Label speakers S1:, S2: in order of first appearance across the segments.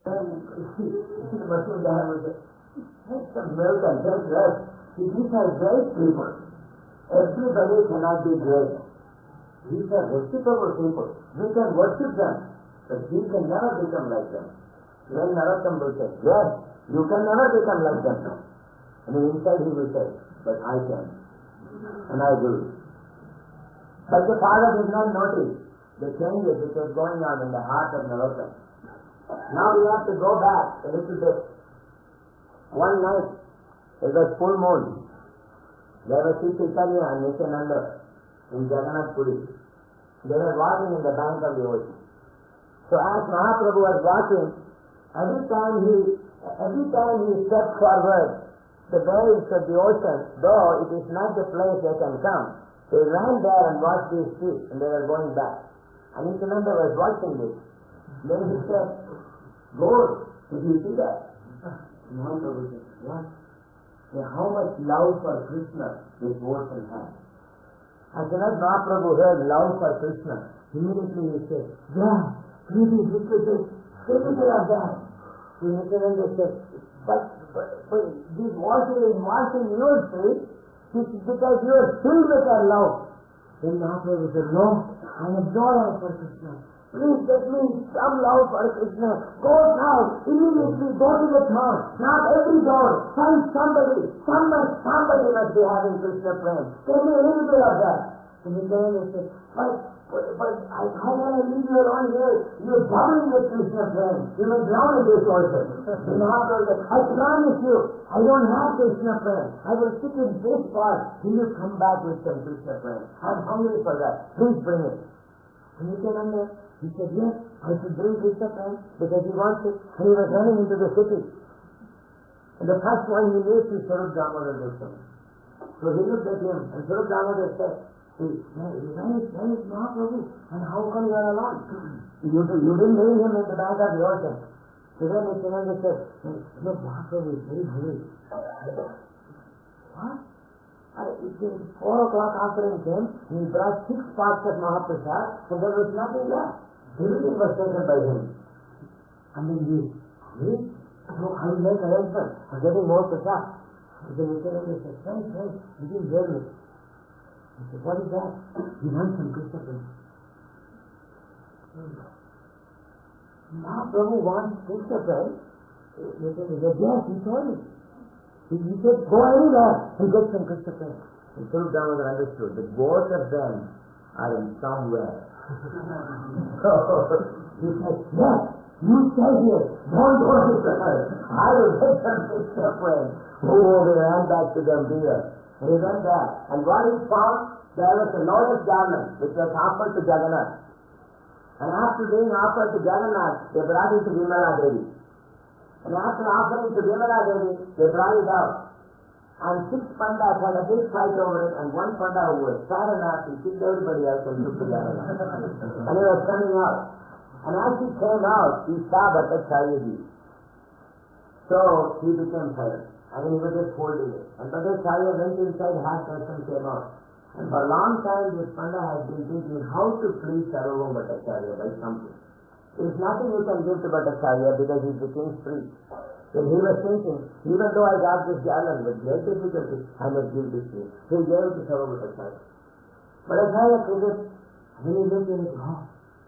S1: And the Muslim guy was like, take some milk and take rest. These are great people. Everybody cannot be great. These are respectable people. We can worship them, but we can never become like them. Then Narottam will say, yes, you can never become like them. And inside he will say, but I can. And I will. But the father did not notice the changes which was going on in the heart of Narottam. Now we have to go back a little bit. One night, it was full moon. There was Sri Chaitanya and Nityananda in Jagannath Puri. They were walking in the bank of the ocean. So as Mahaprabhu was walking, every time he stepped forward, the waves of the ocean, though it is not the place they can come, they ran there and watched these fish and they were going back. And Nityananda was watching this. Then he said, Lord, did you see that? Mahaprabhu said, what? How much love for Krishna this ocean has. As soon as Mahaprabhu heard love for Krishna, immediately he said, yeah, please look at this, typical of that. So Nityananda said, but this water is washing your feet, this is because you are filled with our love. Then Mahaprabhu said, no, I have no love for Krishna. Please get me some love for Krishna. Go now, immediately go to the town. Not every door. Find somebody. Somebody must be having Krishna praying. Get me a little bit of that. So Nityananda said, but how can I leave you alone here? You're bubbling with Krishna praying. You may drown in this ocean. The Mahaprabhu said, I promise you, I don't have Krishna praying. I will sit in this spot. Will you come back with some Krishna praying? I'm hungry for that. Please bring it. And Nityananda, he said, yes, I should bring Krishna praying because he wants it. And he was running into the city. And the first one he meets is Swarup Damodar Goswami. So he looked at him and Swarup Damodar said, where is Mahaprabhu? And how come you are alone? You didn't leave him in the bank of the ocean. So then Nityananda said, look, Mahaprabhu is very hungry. What? It was 4 o'clock after he came, he brought 6 parts of Mahaprasad, and there was nothing left. Everything was taken by him. And then so I will make arrangements for getting more prasad. So the Nityananda said, friend, you didn't hear me. He said, what is that? He wants some Krishna praying. Mahaprabhu wants Krishna praying. Nityananda said, yes, he told me. He said, go anywhere and get some Krishna praying. And Swarup Damodar understood that both of them are in somewhere. So he said, yes, you stay here. Don't go to the earth. I will get some Krishna praying. Oh, we ran back to Gambhira. And he went there. And what he found, there was a lotus garland which was offered to Jagannath. And after being offered to Jagannath, they brought it to Vimala Devi. And after offering to Vimala Devi, they brought it out. And 6 pandas had a big fight over it, and 1 panda who was sad enough, he kicked everybody else and took the Jagannath. And he was coming out. And as he came out, he saw Bhattacharyaji. So he became tired. And he was just holding it. And Bhattacharya went inside, had and came out. And for a long time, this panda has been thinking how to please Sarvabhauma Bhattacharya by something. There is nothing you can give to Bhattacharya because he is the king's priest. Then he was thinking, even though I got this garland with great difficulty, I must give this to him. So he gave it to Sarvabhauma Bhattacharya. Bhattacharya took it, and he looked at it,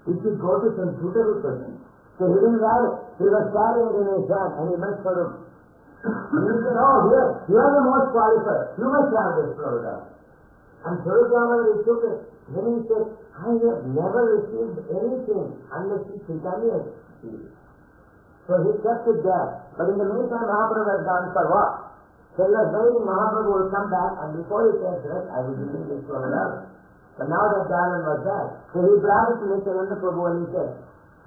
S1: he should go to some suitable person. So he didn't write it. He was carrying it in his hand, and he met Swarup. And he said, here, you are the most qualified. You must have this Prabhupada. And Swarup Damodar took it. Then he said, I have never received anything unless he Chaitanya received. So he kept it there. But in the meantime, Mahaprabhu has gone for what? So he was waiting, Mahaprabhu will come back, and before he takes rest, I will give him this Prabhupada. But now that garland was there. So he brought it to Nityananda Prabhu and he said,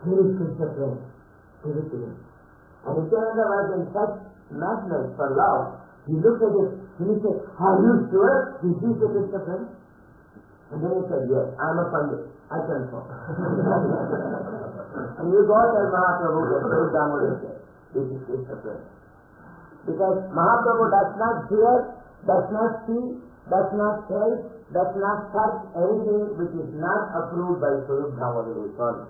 S1: here is Krishna praying. Give it to him. And Nityananda was in such madness for love. He looked at it and he said, are you sure this is the Krishna praying? And then he said, yes, I am a Pandit. I can talk. And you go tell Mahaprabhu that Swarup Damodar said, this is Krishna praying. Because Mahaprabhu does not hear, does not see, does not taste, does not touch anything which is not approved by Swarup Damodar Goswami.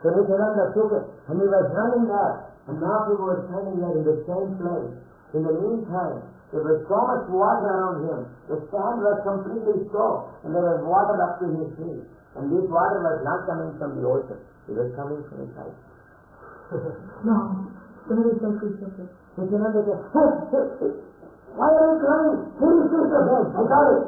S1: So Nityananda took it, and he was running there, and Mahaprabhu was standing there in the same place. In the meantime, there was so much water around him. The sand was completely soaked, and there was water up to his feet. And this water was not coming from the ocean. It was coming from inside. No. Somebody said Krishna. Nityananda said, hey, why are you crying? Here is Krishna then. I got it.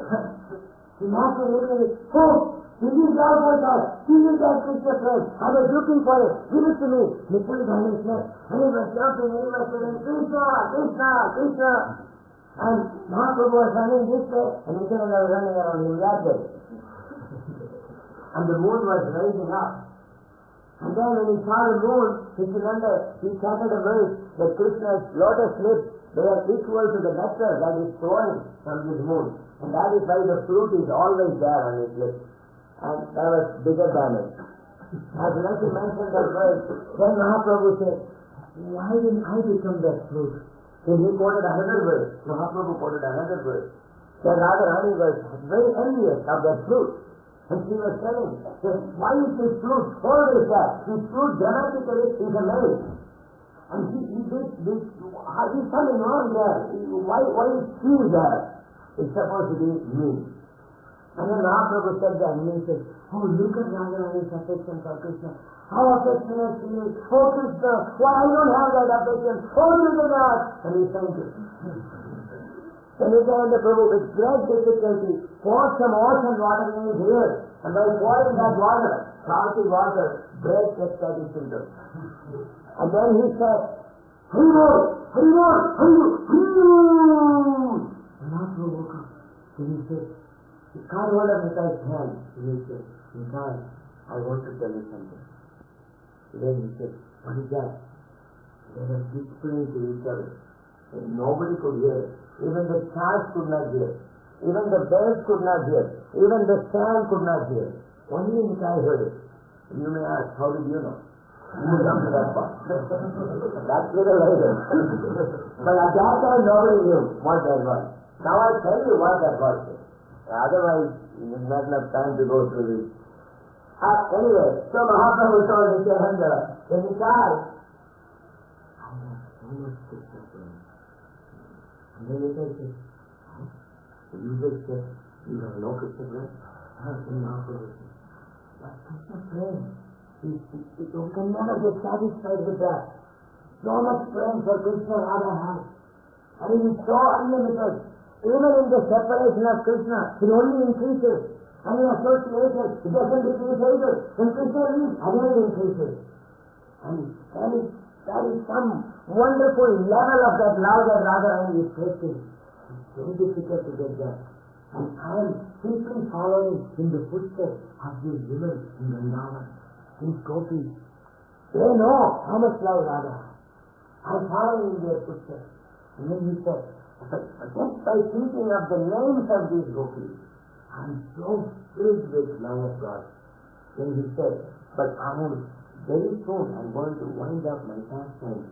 S1: The master looked at it. Oh, this is our God. This is that Krishna friend. I was looking for it. Give it to me. Nityananda said, and he was jumping and he was saying, Krishna, Krishna, Krishna. And Mahaprabhu was running this way, and Nityananda was running around him that way. And the moon was rising up. And then when he saw the moon, Nityananda, he chanted a verse that Krishna's lotus lips, they are equal to the nectar that is flowing from this moon. And that is why the fruit is always there on his lips. And that was bigger than it. As Nati mentioned that verse, then Mahaprabhu said, why didn't I become that fruit? Then he quoted another verse. Mahaprabhu quoted another verse. Then Radharani was very envious of that fruit. And she was telling, why is this fruit cold as that? This fruit dramatically is a male. And there's something wrong there. Why is she there? It's supposed to be me. And then Mahaprabhu said that, and he said, oh, look at Radharani's affection for Krishna. How affectionate she is. Oh, Krishna, why I don't have that affection. Oh, look at that. And he thanked it. Then Nityananda Prabhu, with great difficulty, poured some ocean water in his ears. And by pouring that water, salty water, bread gets that into. And then he said, Haribol, Haribol, Haribol, Haribol. And Mahaprabhu woke up. And he said, he caught hold of Nitai's hand. And he said, Nitai, I want to tell you something. Then he said, what is that? They were whispering to each other. And nobody could hear it. Even the stars could not hear. Even the birds could not hear. Even the sand could not hear. Only Nitai heard it. You may ask, how did you know? You will come to that part. That's little later. But at that time nobody knew what that was. Now I tell you what that was. Otherwise, there's not enough time to go through this. Anyway, so Mahaprabhu told Nityananda, when he died, I have so much Krishna friends. And then Nitai said, you just said, you have no Krishna friends? And Mahaprabhu said, but Krishna friends, you can never get satisfied with that. So much friends for Krishna Radha has. And it is so unlimited. Even in the separation of Krishna, it only increases. And in association, it doesn't decrease either. When Krishna leaves, again it increases. And that is some wonderful level of that love that Radharani is taking. It's very difficult to get that. And I am simply following in the footsteps of these women in Vrindavan, these gopis. They know how much love Radha has. I am following in their footsteps. And then he said, but just by thinking of the names of these gopis, I am so filled with love of God. Then he said, but I am very soon, I am going to wind up my pastime.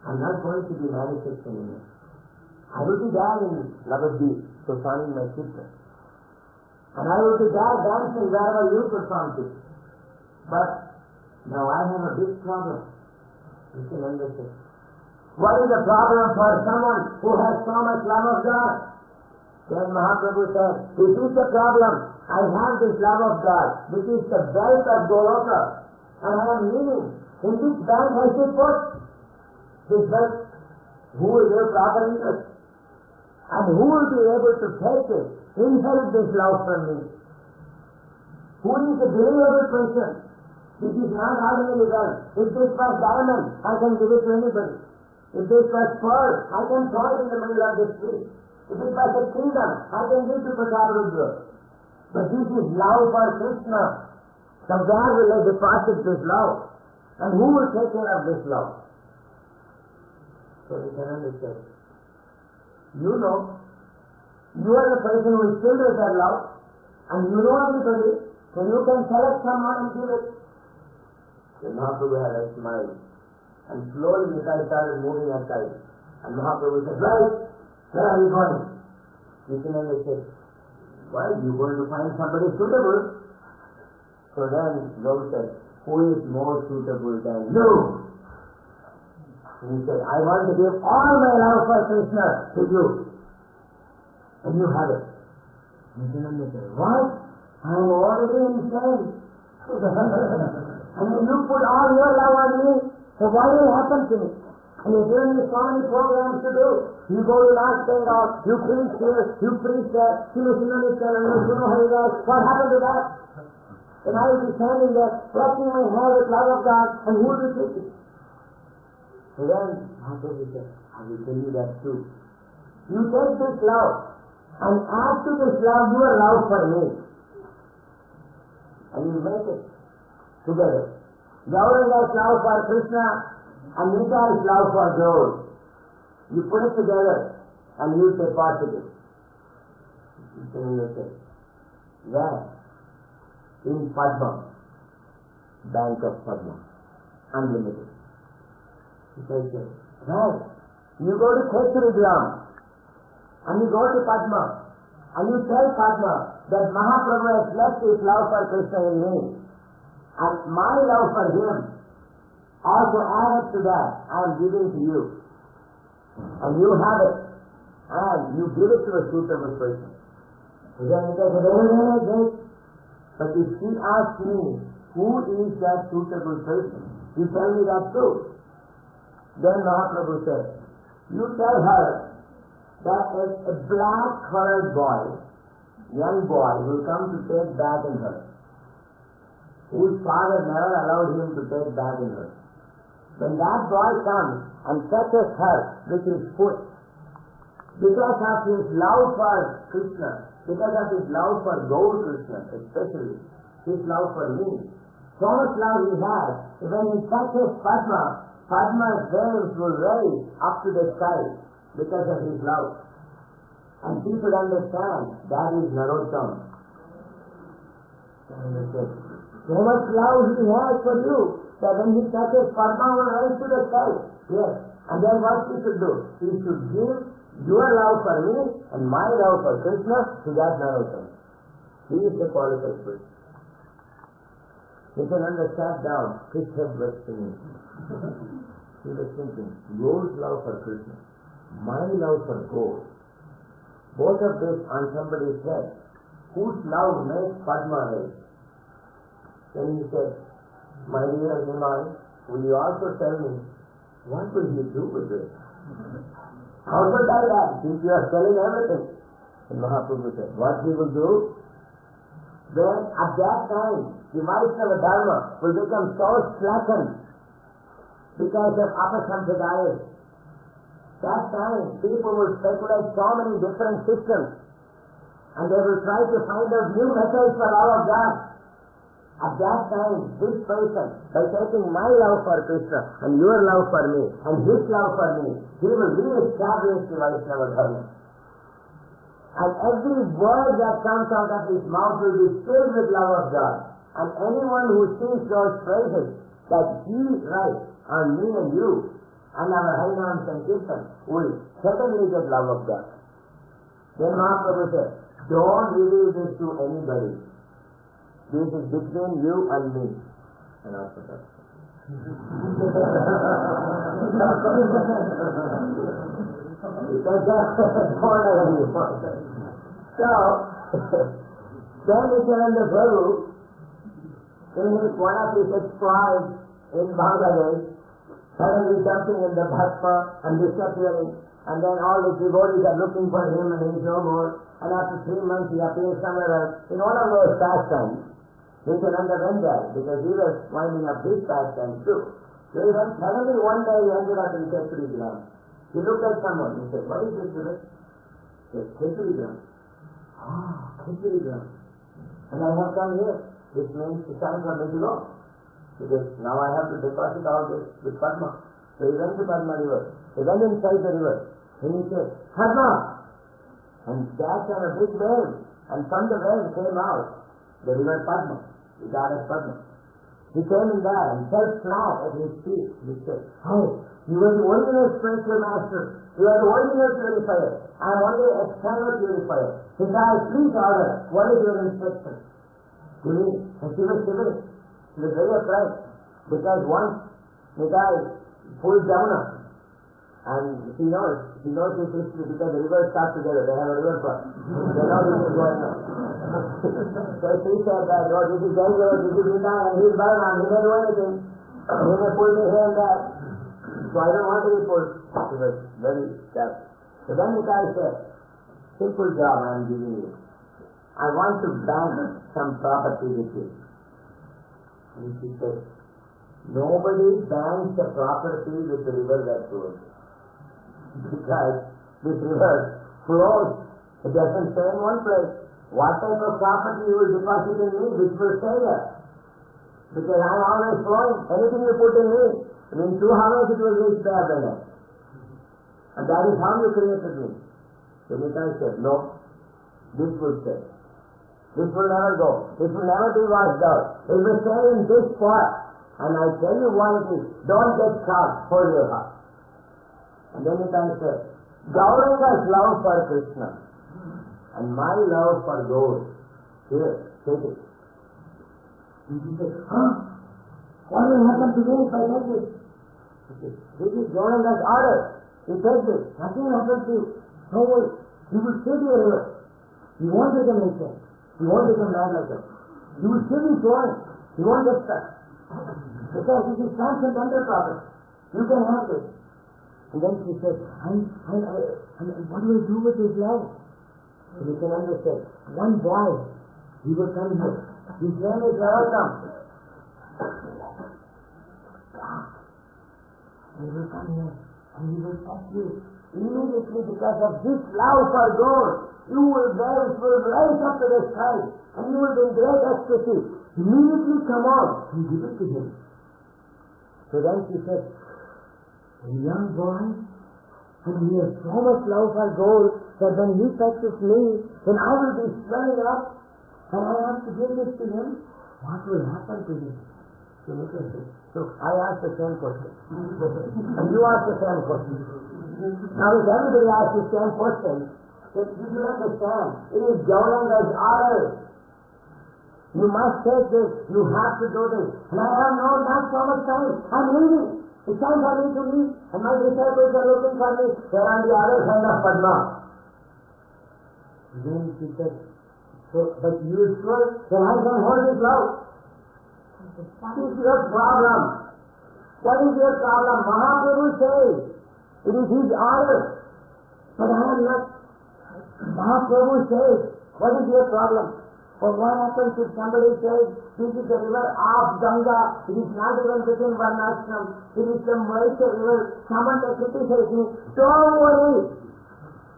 S1: I am not going to be manifest anymore. I will be there in Navadvip, performing my kirtan. And I will be there dancing wherever you perform it. But now I have a big problem. You can understand. What is the problem for someone who has so much love of God? Then Mahaprabhu said, this is the problem. I have this love of God, which is the wealth of Goloka. And I am living. In which bank I should put this wealth? Who will give proper interest? And who will be able to take it, inherit this love from me? Who is a believable person? This is not ordinary wealth. If this was diamond, I can give it to anybody. If this was pearl, I can throw it in the middle of the street. If it was a kingdom, I can give to Prataparudra. But this is love for Krishna. So where will I deposit this love? And who will take care of this love? So Nityananda said, you know, you are the person who is filled with that love, and you know everybody, so you can select someone and give it. Then Mahaprabhu had a smile. And slowly Nitai started moving aside. And Mahaprabhu said, right, where are you going? Nityananda said, why, you going to find somebody suitable? So then Lord said, who is more suitable than you? And he said, I want to give all my love for Krishna to you. And you have it. Nityananda said, what? I am already insane. And you put all your love on me, so what will happen to me? And you're giving me so many programs to do. You go to North Bengal, you preach here, you preach there, what happened to that? And I will be standing there, touching my hair with love of God, and who will be teaching? So then, Mahaprabhu said, I will tell you that too. You take this love, and add to this love your love for me. And you make it together. Gauranga's love for Krishna and Nitya's love for gold. You put it together and you deposit it. Where? In Padma. Bank of Padma. Unlimited. He says, right. You go to Kheturigram and you go to Padma and you tell Padma that Mahaprabhu has left his love for Krishna in me. And my love for him also added to that, I am giving to you. And you have it. And you give it to a suitable person. But if she asks me, who is that suitable person? You tell me that too. Then Mahaprabhu said, you tell her that a black-colored boy, young boy, will come to take bath in her, whose father never allowed him to take bath in her. When that boy comes and touches her with his foot, because of his love for Krishna, because of his love for Gaur Krishna especially, his love for me, so much love he has, when he touches Padma, Padma's waves will rise up to the sky because of his love. And people understand that is Narottam. So much love he has for you that when he touches Padma will rise to the sky. Yes. And then what he should do? He should give your love for me and my love for Krishna to that Narottam. He is the qualified person. Nityananda sat down, his head was spinning. He was thinking, Gaur's love for Krishna, my love for Gaur. Both of this on somebody's head. Whose love makes Padma rise? Then he said, my dear Nimai, will you also tell me, what will you do with this? How should I that, since you are telling everything? And Mahaprabhu said, what he will do? Then at that time, the Vaishnava Dharma will become so slackened because of Apasampradaya. That time, people will speculate so many different systems and they will try to find out new methods for love of God. At that time, this person, by taking my love for Krishna and your love for me and his love for me, he will re-establish the Vaishnava Dharma. And every word that comes out of his mouth will be filled with love of God. And anyone who sings those praises that he writes on me and you and our Harinam Sankirtan will certainly get love of God. Then Mahaprabhu said, don't reveal this to anybody. This is between you and me. And after that. Because that's more than you. So, then Nityananda Prabhu, in one of his exploits in Bangladesh, suddenly jumping in the bhasma and disappearing, and then all the devotees are looking for him and he is no more, and after 3 months he appears somewhere else. In one of those pastimes, Nityananda went there because he was winding up his pastimes too. So he went, suddenly one day he ended up in Kheturigram. He looked at someone, he said, what is this village? He said, Kheturigram. Ah, Kheturigram. And I have come here. This means it's time for me to go. Because now I have to deposit all this with Padma. So he went to Padma river. He went inside the river. And he said, Padma! And dashed on a big wave. And from the wave came out the river Padma, the goddess Padma. He came in there and fell flat at his feet. He said, oh, you are the original spiritual master. You are the original purifier. I am only an external purifier. He said, please order, what is your instruction? To me, and she was shivering. He was very afraid. Because once Nitai pulled Jamuna, and she knows this history because the rivers start together. They have a river cross. They know this is going on. So she said that, oh, this is dangerous, this is Nitai, and he is Balaram, he may do anything. He may pull me here and there. So I don't want to be pulled. She was very careful. So then Nitai said, simple job I am giving you. I want to bank some property with you. And she said, nobody banks the property with the river that flows. Because this river flows. It doesn't stay in one place. What type of property you will deposit in me, which will stay there? Because I am always flowing. Anything you put in me, in 2 hours it will reach there by then. And that is how you created me. So Nitai said, no, this will stay. This will never go. This will never be washed out. It will stay in this spot. And I tell you what it is. Don't get caught. Hold your heart. And then Nitai said, Gauranga's love for Krishna and my love for gold. Here, take it. And he said, what will happen to me if I take this? He said, this is Gauranga's order. You take this. Nothing will happen to you. No way. You will stay to your river. You won't become insane. You won't become mad like that. You will still be flowing. You won't get stuck. Because this is transcendental property. You can have this. And then she said, and what do I do with this love? And you can understand. One boy, he will come here. His name is Narottam. And he will come here. And he will touch you. Immediately because of this love for gold, you will rise up to the sky. And you will be in great ecstasy. Immediately come out and give it to him. So then she said, a young boy, and he has so much love for gold that when he touches me, then I will be swelling up, and I have to give this to him. What will happen to him? So I asked the same question. And you asked the same question. Now if everybody asks the same question, then you should understand, it is Gauranga's order. You must take this, you have to do this. And I have not so much time. I'm leaving. It's time for me to leave. And my disciples are looking for me. They're on the other side of Padma. Then she said, so, but you are sure that I can hold this love? What is your problem? What is your problem? Mahaprabhu says, it is his order. But I am not. Mahaprabhu says, what is your problem? But what happens if somebody says, this is the river of Ganga, it is not even within Varnashram, it is the Malaysia river, someone that criticizes me, don't worry.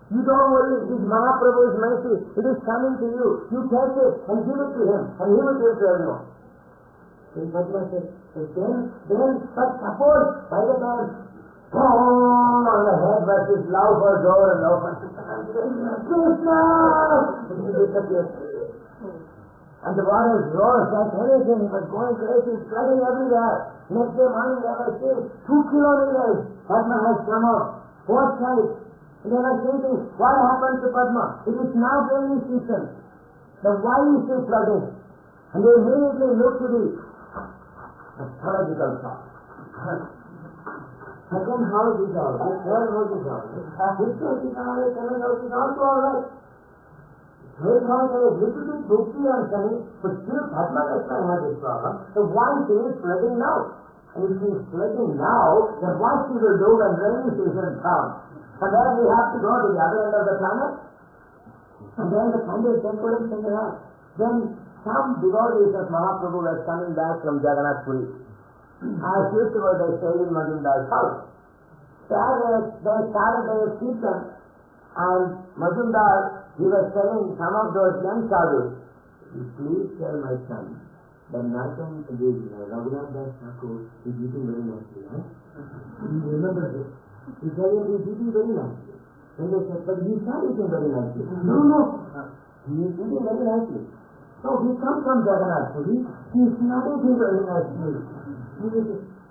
S1: You don't worry, it is Mahaprabhu's mercy, it is coming to you. You take it and give it to him, and he will give it to everyone. Then Padma said, but suppose by the time, boom, on the head was this love for gold and love for Krishna! And he disappeared. And the waters rose like anything. It was going crazy, flooding everywhere. Next day morning they were still 2 kilometers. Padma has come out, both sides. And they were thinking, what happened to Padma? It is now rainy season. Then why is it flooding? And they immediately looked to the astrological chart. Second house is all right, third house is all right, fifth house is all right, seventh house is also all right. Third house is a little bit dopey and sunny, but still Padma does not have this problem. So why she is flooding now? And if she is flooding now, then what she will do when rainy season comes? And then we have to go to the other end of the planet. And then the Pandit temple is in the house. Then some devotees of Mahaprabhu were coming back from Jagannath Puri. As usual, they stayed in Majumdar's house. They started their kirtan, and Majumdar, he was telling some of those young sadhus, please tell my son that Narottam Raghunath Das Thakur is eating very nicely. You remember this? He said he's eating very nicely. And they said, but he's not eating very nicely. No. He is eating very nicely. So he comes from Jagannath Puri, he is not eating very nicely.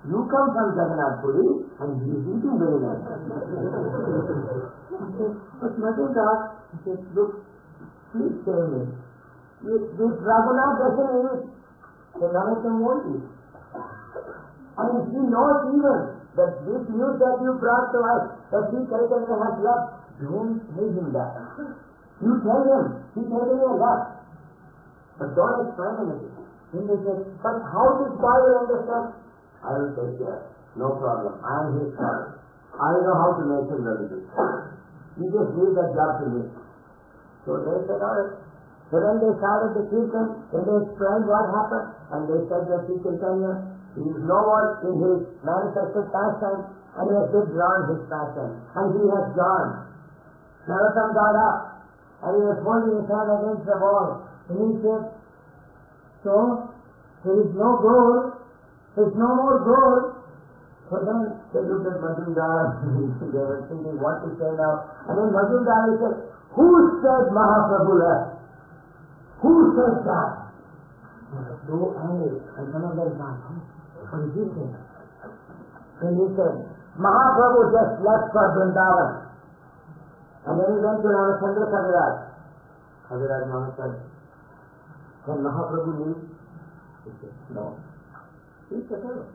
S1: You come from Jagannath Puri and he is eating very nicely. He said, but Majumdar, he said, look, please tell me, if Raghunath doesn't eat, So none of them won't eat. And if he knows even that this news that you brought to us, that Sri Chaitanya has left, don't tell him that. You tell him, Sri Chaitanya left. But don't explain anything. Then they say, but how this boy will understand? I will take care. No problem. I am his father. I know how to make him religious. You just leave that job to me. So they said, all right. So then they started the kirtan, then they explained what happened, and they said that Sri Chaitanya, he is no more in his manifested pastime, and he has withdrawn his pastime. And he has gone. Narottam got up, and he was holding his hand against the wall. And he said, so, there is no gold, there is no more gold. So then they looked at Majumdar, they were thinking what to say now. And then Majumdar said, who said Mahaprabhu left? Who said that? They were so angry, and some of them thought, what did he say? Then he said, Mahaprabhu just left for Vrindavan. And then he went to Ramachandra Kaviraj. Kaviraj Maharaj said, can Mahaprabhu leave? He said, no. He said, no.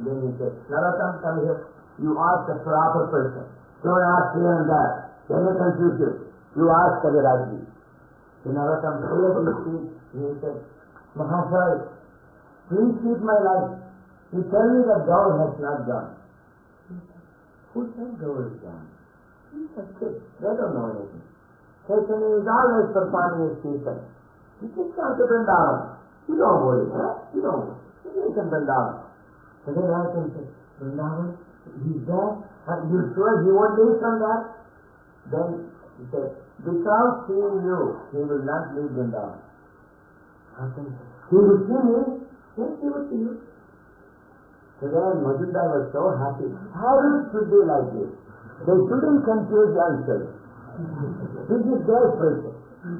S1: Then he said, Narottam, come here. You ask the proper person. Don't ask here and that. Then you confuse you. You ask Kavirajji. So Narottam cleared his feet. He said, Mahasaya, please keep my life. You tell me that God has not gone. Who said God is gone? He said, kids, they don't know anything. Chaitanya is always performing his kirtan. He keeps on to Vrindavan. You don't worry, huh? You don't worry. He is in Vrindavan. So then I can say, Vrindavan, he's there? Are you sure he won't leave from that? Then he said, because seeing you, he will not leave Vrindavan. I can say, he will see me, yes, he will see you. So then Majumdar was so happy. Parents should be like this. They shouldn't confuse youngsters. This is their preaching.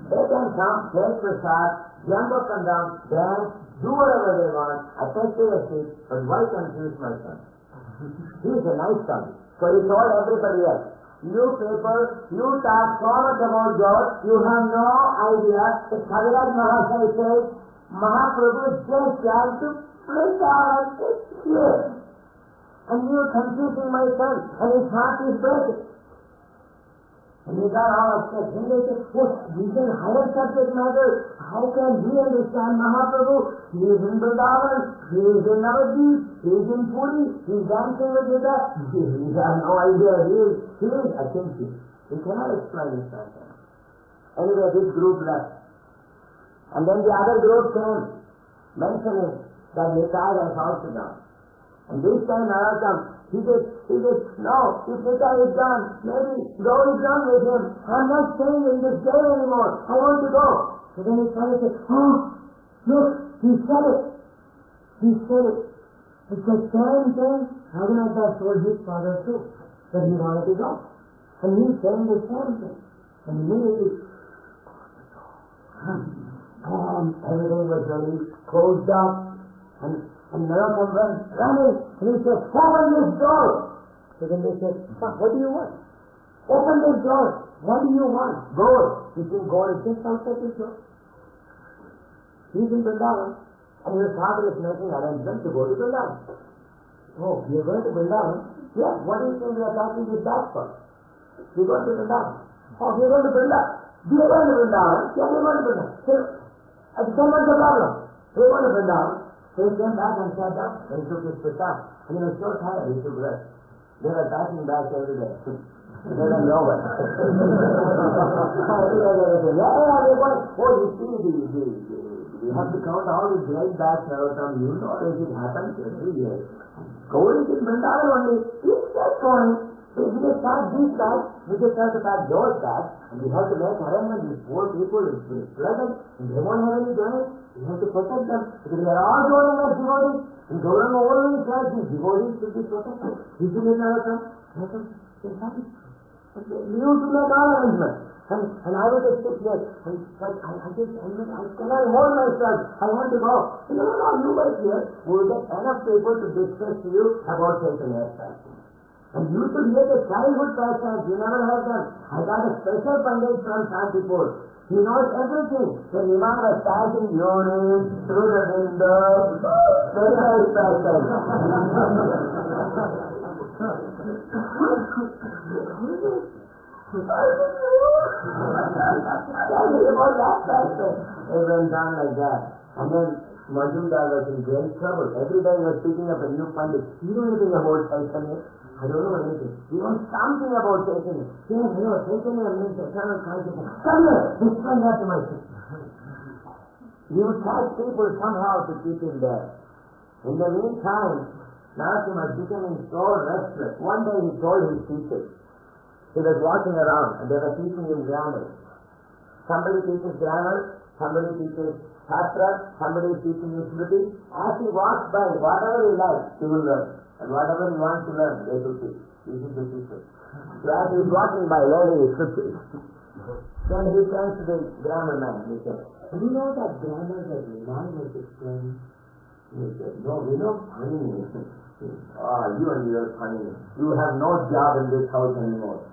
S1: They can come, take prasad, jump up and down, dance, do whatever they want, attach to the seat, but why confuse my son? He is a nice son. So he told everybody else, you people, you talk so much about God, you have no idea that Kaviraj Mahasaya says, Mahaprabhu just got to Vrindavan, it's here. And you are confusing my son, and his heart is breaking. And he got all upset. Then they said, oh, these are higher subject matter. How can he understand Mahaprabhu? He is in Vrindavan, he is in Navadvip, he is in Puri, he is dancing with Gita. He has no idea. He is attentive. He cannot explain his passion. Anyway, this group left. And then the other group came, mentioning that Nitai has also gone. And this time Narottam, he said, no, if Nitai is gone, maybe God is done with him. I'm not staying in this jail anymore. I want to go. So then his father said, oh, look, he said it. He said it. It's the same thing Raghunath told his father too, that he wanted to go. And he's saying the same thing. And immediately, everything was ready, closed up, and Narottam went running, and he said, open this door. So then they said, what do you want? Open this door. What do you want? Gold. He said, gold is just outside this door. He's in Vrindavan, and his father is making arrangements to go to Vrindavan. Oh, we are going to Vrindavan? Yes, what do you think we are talking this back for? We are going to Vrindavan. Oh, we are going to Vrindavan. We are going to Vrindavan? Yeah, we are going to Vrindavan. So what's the problem? We are going to Vrindavan. So he came back and sat down, and he took his prasad. And he was so tired, he took rest. They were passing back every day. They were nowhere. Oh, you see, we have to count all these great bags, Narottam. You know this, it happens every year. Gold is in Vrindavan only. It's just going. So if we just pack these bags, we just have to pack those bags, and we have to make arrangements with poor people, it's pleasant, and they won't have any donors. We have to protect them, because they are all going as devotees. And Gauranga always says these devotees should be protected. This is Narottam. Narottam is happy. We used to make all arrangements. And I was just sit there, and I cannot hold myself. I want to go. No, you wait here. We will get enough people to discuss to you about Chaitanya's fasting. And you should hear the childhood pastimes. You never heard them. I got a special pandit from Shantipur. He knows everything. The Imam was passing urine through the window. Very nice person. Tell me about that person. It went on like that. And then Majumdar was in great trouble. Every day he was picking up a new pandit. You know anything about Chaitanya? I don't know anything. He knows something about Chaitanya. Yes, Chaitanya means eternal consciousness. Come here, explain that to myself. He would catch people somehow to keep him there. In the meantime, Narasimha was becoming so restless. One day he told his teachers, he was walking around and they were teaching him grammar. Somebody teaches grammar, somebody teaches Shastra, somebody is teaching him Smriti. As he walks by, whatever he likes, he will learn. And whatever he wants to learn, they will teach. This is the secret. So as he is walking by learning his scriptures, then he turns to the grammar man and he says, do you know that grammar that Imam was explaining? He said, no, we know Panini. You and your Panini. You have no job in this house anymore.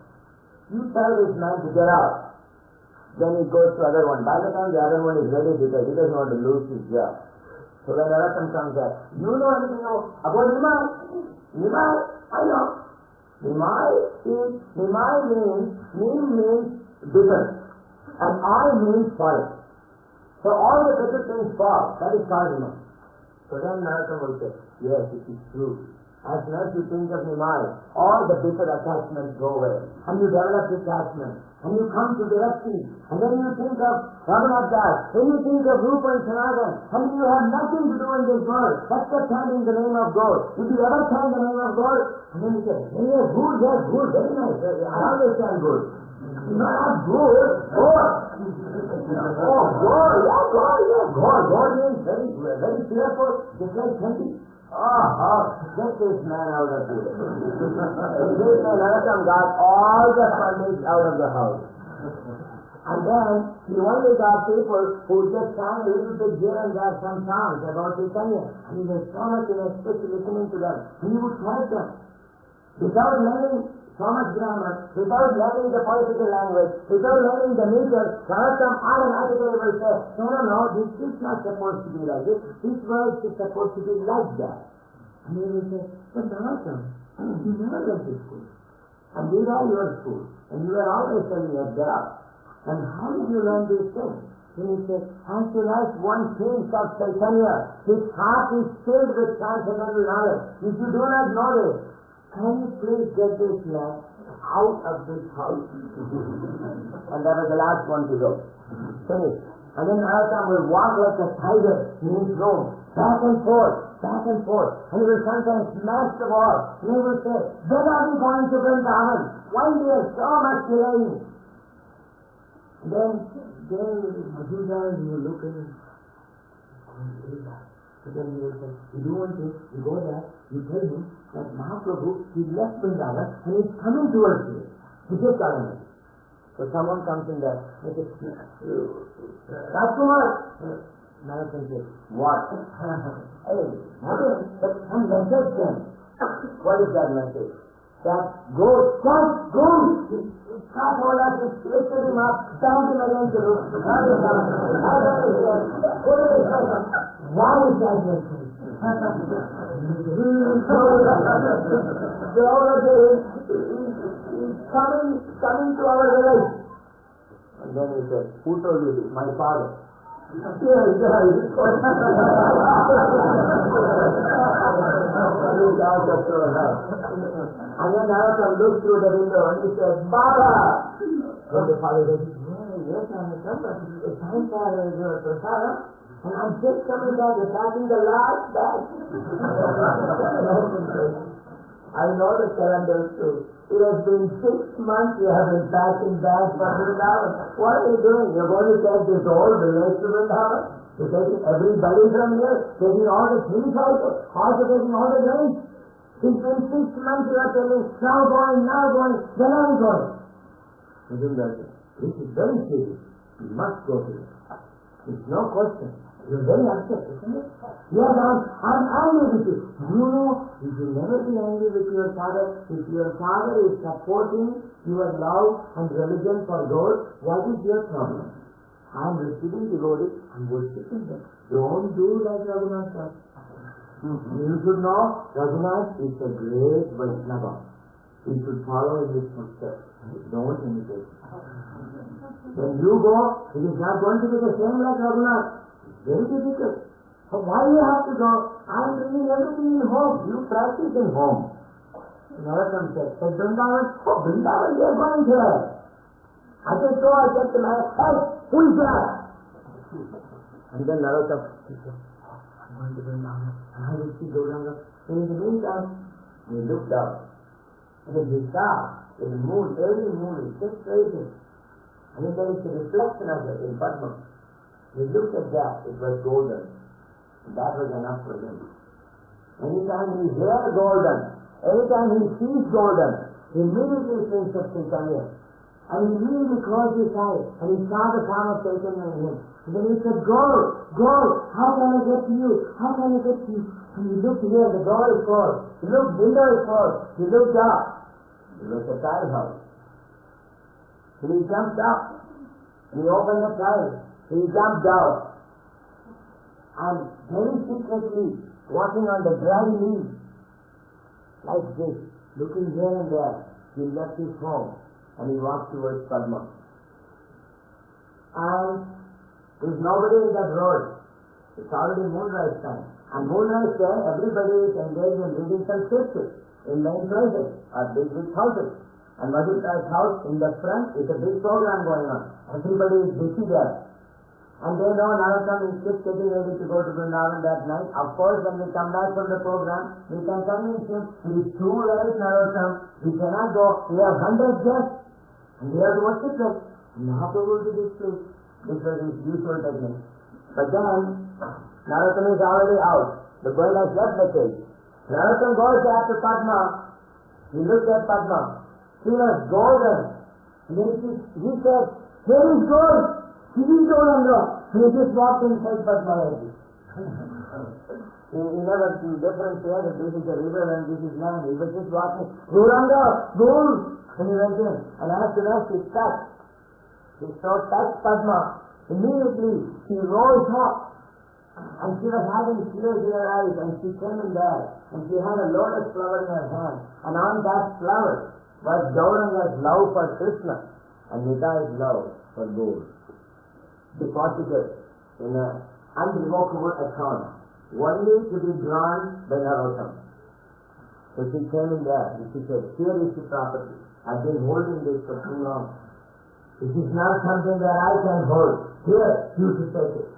S1: You tell this man to get out. Then he goes to the other one. By the time the other one is ready, because he doesn't want to lose his job. So when Narottam comes there, you know anything about Nimai? Nimai? I know. Nimai means bitter. And I means forest. So all the bitter things fall. That is called Nimai. So then Narottam will say, yes, it is true. As soon as you think of Nimai, all the bitter attachments go away. And you develop detachment. And you come to directly. And then you think of Raghunath Das. Then you think of Rupa and Sanatan. And you have nothing to do in this world except chanting the name of God. If you ever chant the name of God, and then you say, yes, good, very nice. I always chant good. Not good, God. Oh, God, God means very cheerful, just like chanting. Get this man out of here. This man Narottam got all the furniture out of the house. And then he only got people who just sang a little bit here and there some songs about Chaitanya. And he was so much in ecstasy listening to them. And he would correct them. Without learning so much grammar, without learning the poetical language, without learning the meter, Narottam automatically will say, no, this is not supposed to be like this. This verse is supposed to be like that. And he will say, but Narottam, you never went to school. And these are your schools. And you are always telling us that. And how did you learn these things? And he said, as soon as one thinks of Chaitanya, his heart is filled with transcendental knowledge. If you do not know this, can you please get this man out of this house? And that was the last one to go. Finished. And then Narottam will walk like a tiger in his room, back and forth. And he will sometimes smash the wall. And he will say, when are we going to Vrindavan? Why we are so much delaying? Then Majumdar will look at him. So then he will say, you do one thing, you go there, you tell him that Mahaprabhu, he left Vrindavan and he is coming towards you. He just got him. So someone comes in there and says, Rajkumar! Narottam says, what? Hey, but some message then. What is that message? That goes, it got hold of him, lifted him up, bound him against the roof, got him down, out of his head, put him in his face. What is that message? He's coming to our village. And then he said, who told you this? My father. And then Narottam looked through the window and he said, Baba! And the father said, yes, Narottam, it's time for your prasada. And I'm just coming back, you're packing the last bag. I know the calendar too. It has been 6 months you have been packing bags for Vrindavan. What are you doing? You're going to take this whole village to Vrindavan? You're taking everybody from here, taking all the things also taking all the grains. It's been 6 months you are telling, now going, when are we going? Majumdar said, this is very serious. You must go to it. It's no question. You're very upset, isn't it? Yes, I'm angry with you. You know, you should never be angry with your father. If your father is supporting your love and religion for God, what is your problem? I am receiving devotee, I am worshipping them. Don't do like Raghunath does. You should know Raghunath is a great Vaishnava. You should follow in his footsteps. Don't imitate. When you go, it is not going to be the same like Raghunath. Very difficult. So why you have to go? I am bringing everything in home. You practice in home. Narottam said, Vrindavan, oh Vrindavan, we are going here. I said, so I said to my hey, who is that? And then Narottam said, oh, I'm going to Vrindavan. I will see Gauranga. And in the meantime, he looked up. And the star, the moon, every moon is just rising. And then there is a reflection of it in Padma. He looked at that, it was golden. And that was enough for him. Anytime he hears golden, anytime he sees golden, he immediately thinks of Chaitanya. And he immediately closed his eyes and he saw the form of Chaitanya in him. And then he said, gold, gold, how can I get to you? How can I get to you? And he looked here, the door is closed. He looked, window is closed. He looked up. It was a tile house. And he jumped up. And he opened the tile. He jumped out. And very secretly, walking on the dry leaves, like this, looking here and there, he left his home. And he walked towards Padma. And there's nobody in that road. It's already moonrise time. And moonrise time, everybody is engaged in reading some scriptures in main places or big houses. And Madhura's house in the front is a big program going on. Everybody is busy there. And they know Narottam is just getting ready to go to Vrindavan that night. Of course, when we come back from the program, we can convince him, it is too late, Narottam. We cannot go. We have 100 guests. And we have to worship them. Mahaprabhu to this place. This was his usual technique. But then, Narottam is already out. The girl has left the cage. Narottam goes after Padma. He looked at Padma. She was golden. And then he said, here is gold. He didn't go under. He just walked inside Padma. He never differentiated this is a river and this is land. He was just walking. Gauranga, gold. And he went in. And as soon as he touched, he saw touched Padma. Immediately she rose up. And she was having tears in her eyes. And she came in there. And she had a lotus flower in her hand. And on that flower was Gauranga's love for Krishna. And Nitai's love for gold. Deposited in an unrevocable account, only to be drawn by Narottam. So she came in there and she said, here is the property. I've been holding this for too long. It is not something that I can hold. Here, you should take it.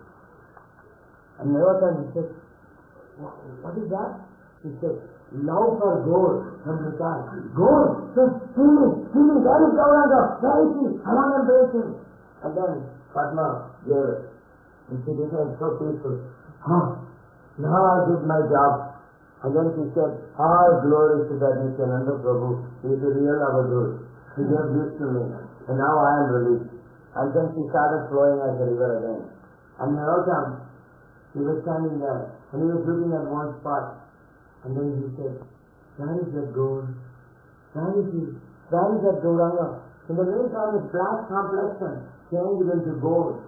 S1: And Narottam said, what is that? He said, love for gold from Nitai. Gold? So, see me, that is Gauranga. Where is he? I want to embrace him. And then Padma gave it. And she became so peaceful. Now I did my job. And then she said, all glory to that Nityananda Prabhu. He is the real Avadhut. He gave this to me. And now I am released. And then she started flowing as a river again. And Narottam, he was standing there. And he was looking at one spot. And then he said, where is that gold? Where is he? Where is that Gauranga? In the meantime, his black complexion changed into gold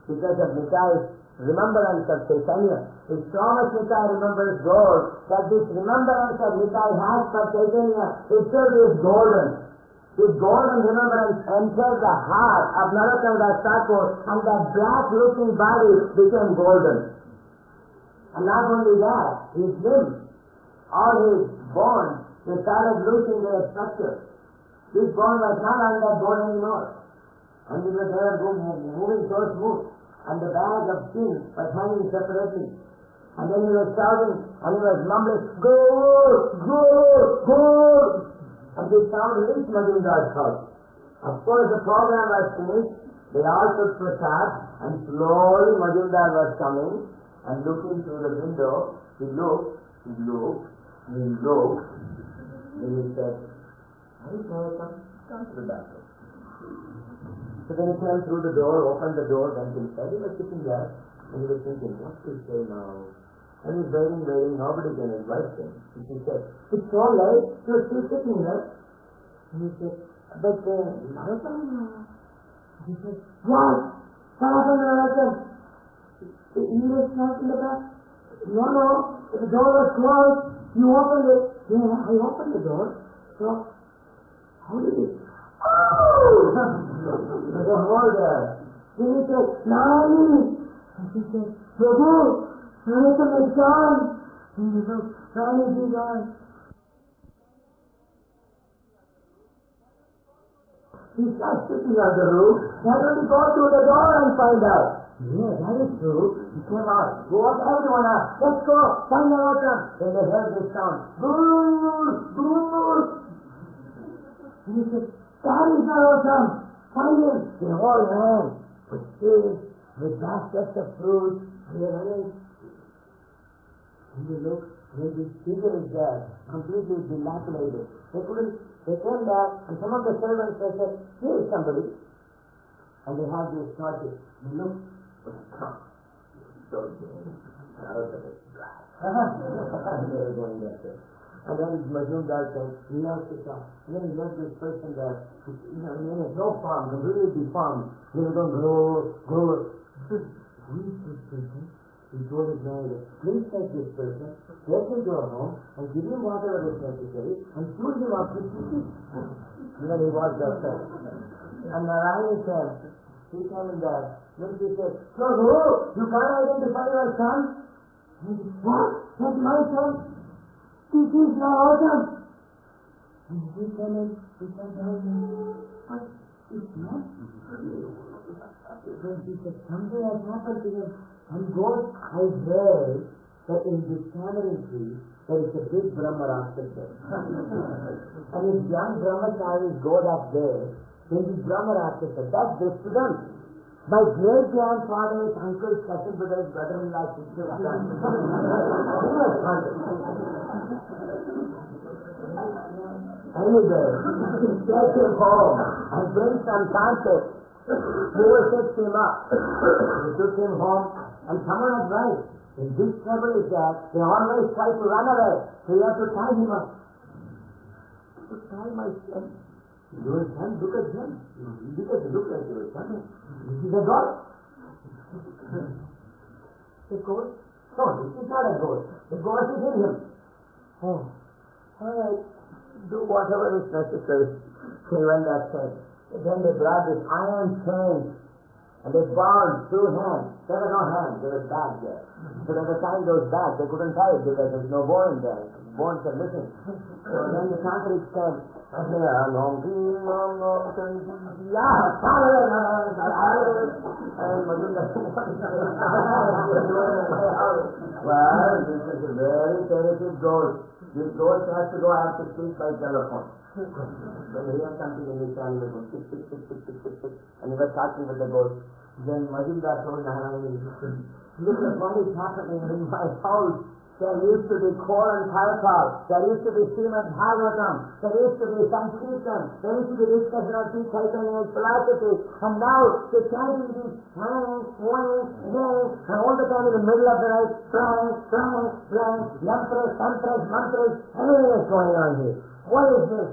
S1: because of Nitai's remembrance of Chaitanya. If so much Nitai remembers gold, that this remembrance of Nitai has for Chaitanya itself is golden. This golden remembrance entered the heart of Narottam Das Thakur and that black-looking body became golden. And not only that, his limbs, all his bones, they started losing their structure. His bone was not on that bone anymore. And it was there moving so smooth. And the bag of skin was hanging separately. And then he was shouting and he was mumbling, gold, gold, gold. And this sound reached Majumdar's house. Of course the program was finished. They all took prasad and slowly Majumdar was coming and looking through the window. He looked, and he looked. Then he said, come to the bathroom. So then he came through the door, opened the door, went inside. He was sitting there and he was thinking, what to say now? And he's waiting, nobody can invite him. And she said, it's so late, you're still sitting there. And he said, but Narottam. He said, what? What happened when I was there? You were stuck in the back? No. The door was closed. You opened it. Yeah, I opened the door. So, how did it? Oh! There's a hole there. Then he said, Nani! And she said, Prabhu, Narayana is gone. And he said, Nani is gone. He's not sitting on the roof. Why don't you go through the door and find out? Yeah, that is true. He came out. Go up, everyone out. Let's go. Find the water. Then they heard this sound. Boom! Boom! And he said, that is not awesome. Find him. They all ran. With sticks, with baskets of fruit. And they ran. And they looked. When this figure is there, completely dilapidated. They came back, and some of the servants said, here is somebody. And they had these torches. They looked. So out of it. They were going that way. And then Majumdar said, he loves to talk. And then he left this person there, no farm, completely deformed. They were going, go. Who is this person? He told his manager, please take this person, let him go home, and give him whatever is necessary, and shoot him up with pieces. And then he walked outside. And Narayana came. He came in there. Then he said, Prabhu, you can't identify your son? And he said, what? That's my son? This is not awesome. And he came in, he said, but it's not. Then he said, something has happened to him. And God, I heard that in this tamarind tree, there is a big Brahma Rakshasa. And if young brahmacharis go that way, then this Brahma Rakshasa does this to them. My great-grandfather's uncle's cousin brother's brother-in-law sister's son. Anyway, take him home and bring some tantric. Who will fix him up? They took him home. And someone was right. In this trouble is that they always try to run away. So you have to tie him up. To tie my son. Your son, look at him. He doesn't look like your son. This is a ghost. A ghost? No, this is not a ghost. The ghost is in him. Oh, all right. Do whatever is necessary. He went that way. Then they brought this iron chain. And they bound 2 hands. There were no hands, there was bags there. So by the time those bags, they couldn't tie it because there was no bone there. Bones are missing. So then the tantric said, and well, this is a very terrific ghost. This ghost has to go, I have to speak by telephone. When he has something in his hand, he goes, tick, and he was talking with the ghost. Then Majumdar told Narayana, look at what is happening in my house. There used to be coal and firepower. There used to be Srimad Bhagavatam. There used to be Sankirtan. There used to be discussion of Sri Chaitanya's philosophy. And now they're chanting these and all the time in the middle of the night, mantras, everything is going on here. What is this?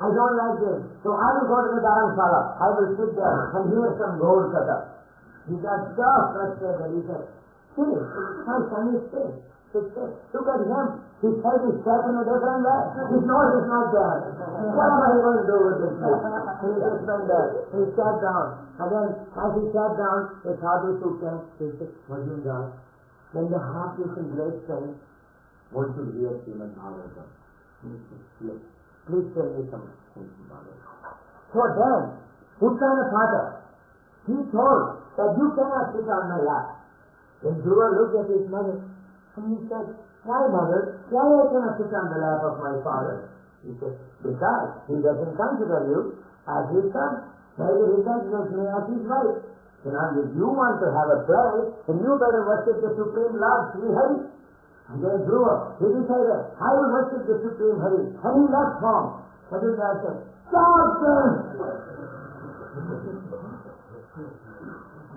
S1: I don't like this. So I will go to the Dharamshala. I will sit there and hear some gold cut up. He got so frustrated. He said, see, my son is sick. Look at him. His head is set in a different way. His nose is not there. What am I going to do with this thing? He just went there. He sat down. And then as he sat down, the sadhu took him. He said, Majumdar, when the heart is in great strength, one should hear Srimad Bhagavatam. Yes. Please tell me some things about it. So then, Uttanapata, he told that you cannot sit on my lap. Then Dhruva looked at his mother and he said, why mother? Why I cannot sit on the lap of my father? He said, because he doesn't consider you as his son. Neither he considers me as his wife. So now if you want to have a place, then you better worship the Supreme Lord Sri Hari. And then Dhruva, he decided, I will worship the Supreme Hari. And he left home. What did I say? Stop them!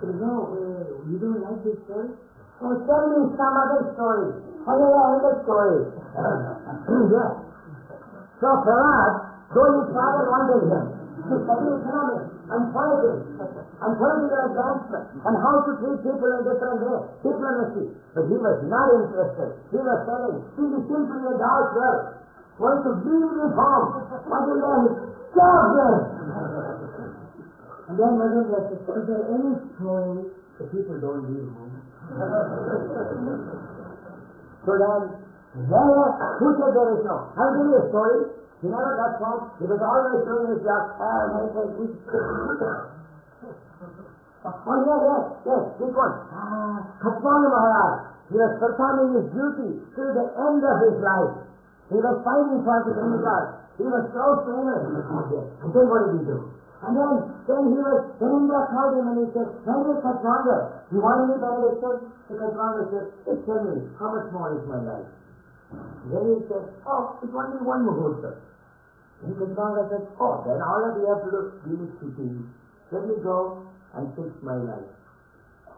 S1: You don't like this story? Oh, tell me some other story. Another story. Yeah. So Prahlad, though his father wanted him, to study economics and politics and political advancement and how to treat people in different ways, diplomacy. But he was not interested. He was saying, this is simply a dark world. Want to leave this home until then stop this. And then Madhura said, is there any story that people don't leave home? So then, who said there is no? I'll give you a story. He never got home. He was always doing his job. Yes, this one. Khatwala Maharaj. He was performing his duty till the end of his life. He was fighting for the demigod. He was so famous. And then what did he do? And then Indra called him and he said, "Where is Khatwala? You want any benediction?" So Khatwala said, "Just tell me, how much more is my life?" Then he said, "Oh, it's only one muhurta." And Khatwala said, "Oh, then all that you have to do is give it to me. Let me go and fix my life."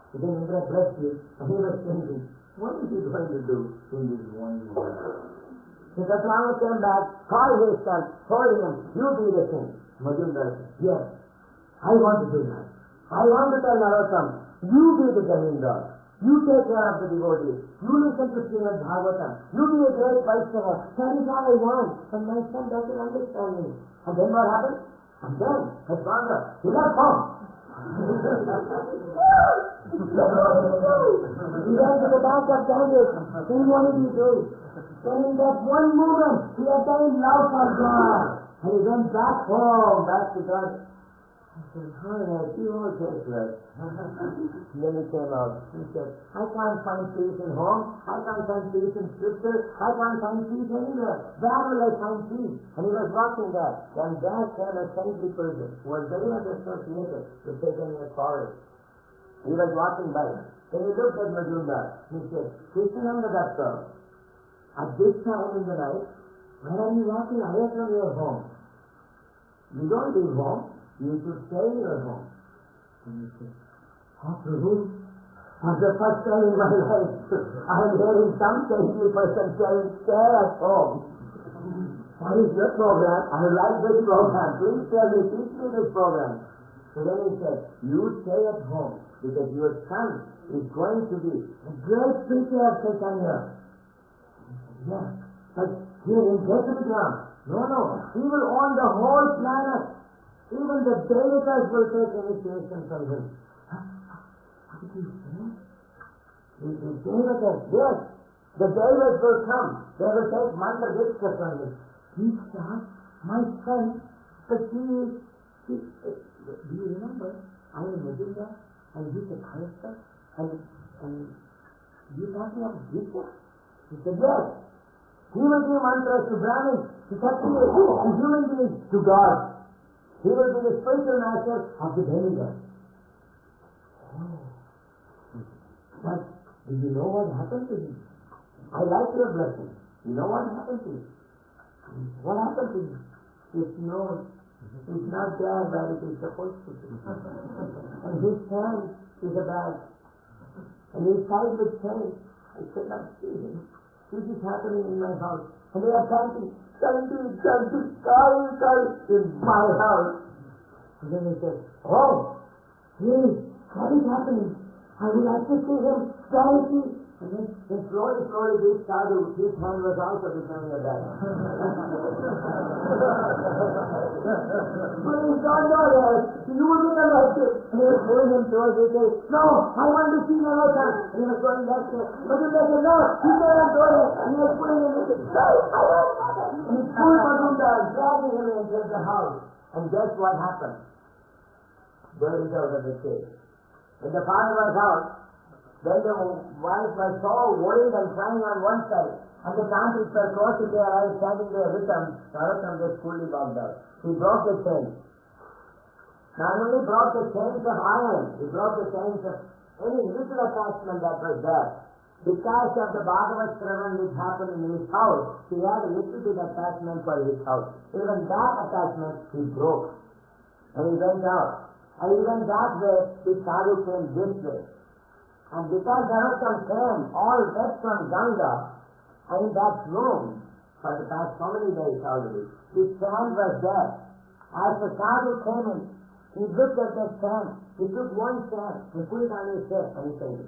S1: So then Indra blessed him and he was thinking, what is he going to do in this one muhurta? So Khatwala came back, called his son, told him, "You be the king." Majumdar said, "Yes, I want to do that. I want to tell Narottam, you be the Jamindar. You take care of the devotees. You listen to Srimad Bhagavatam. You be a great Vaishnava. That is all I want. And my son doesn't understand me." And then what happened? And then Khatwala, he left home. He went to the bank of Ganges. Then what did he do? Then in that one moment, he attained love for God. And he went back home, back to God. I said, "All right, you all take rest." Then he came out. He said, "I can't find peace in home. I can't find peace in scripture. I can't find peace anywhere. Where will I find peace?" And he was watching that. Then there came a saintly person who was very much associated with taking a forest. He was watching by. Then he looked at Majumdar. He said, "Krishnananda Datta, at this time in the night, where are you walking away from your home? You don't leave home. You should stay in your home." And he said, "Oh, Prabhu, for the first time in my life, I am hearing some saintly person saying, stay at home. What is your program? I like this program. Please tell me, teach me this program." So then he said, "You stay at home because your son is going to be a great preacher of Chaitanya." He said, "Yes, but here in Jethrigram, no, he will own the whole planet. Even the Devatas will take initiation from him." What did you say? The Devatas, yes. The Devas will come. They will take mantra diksha from him. "Diksha, my son, but do you remember? I am Majumdar and he's a Khalasta and you talking about Diksha?" He said, "Yes. He will give mantras to Brahmins, to Kshatriyas, and human beings, to God. He will be the spiritual master of the demigod." Oh. But do you know what happened to him? I like your blessing. You know what happened to him? What happened to him? His nose is not there where it is supposed to be. And his hand is a bag. And he is tied with chains. I cannot see him. This is happening in my house. And they are chanting, "Chanti, Chanti, Kali, Kali," in my house. And then he said, "Oh, please, what is happening? I would like to see him directly." And then slowly, this sadhu, his hand was also becoming a bag. "Please don't do that. You will become like this." And he was pulling him towards it. "No, I want to see Narottam." And he was going that way. But he said, "No, you cannot do it." And he was pulling him. He said, "No, I want that." And he pulled Majumdar, dragging him into the house. And guess what happened? There is out of the cave. When the father was out, then the wife was so worried and crying on one side, and the tantrics were close to their eyes, standing there with them. Narottam just fully bogged out. He broke the chains. Not only broke the chains of iron, he broke the chains of any little attachment that was there. Because of the Bhagavad Shravan which happened in his house, he had a little bit attachment for his house. Even that attachment he broke. And he went out. And even that way, the sadhu came this way. And because Narottam came all wet from Ganga, and in that room, for the past so many days already, his sand was there. As the sadhu came in, he looked at that sand. He took one sand and put it on his head and he said,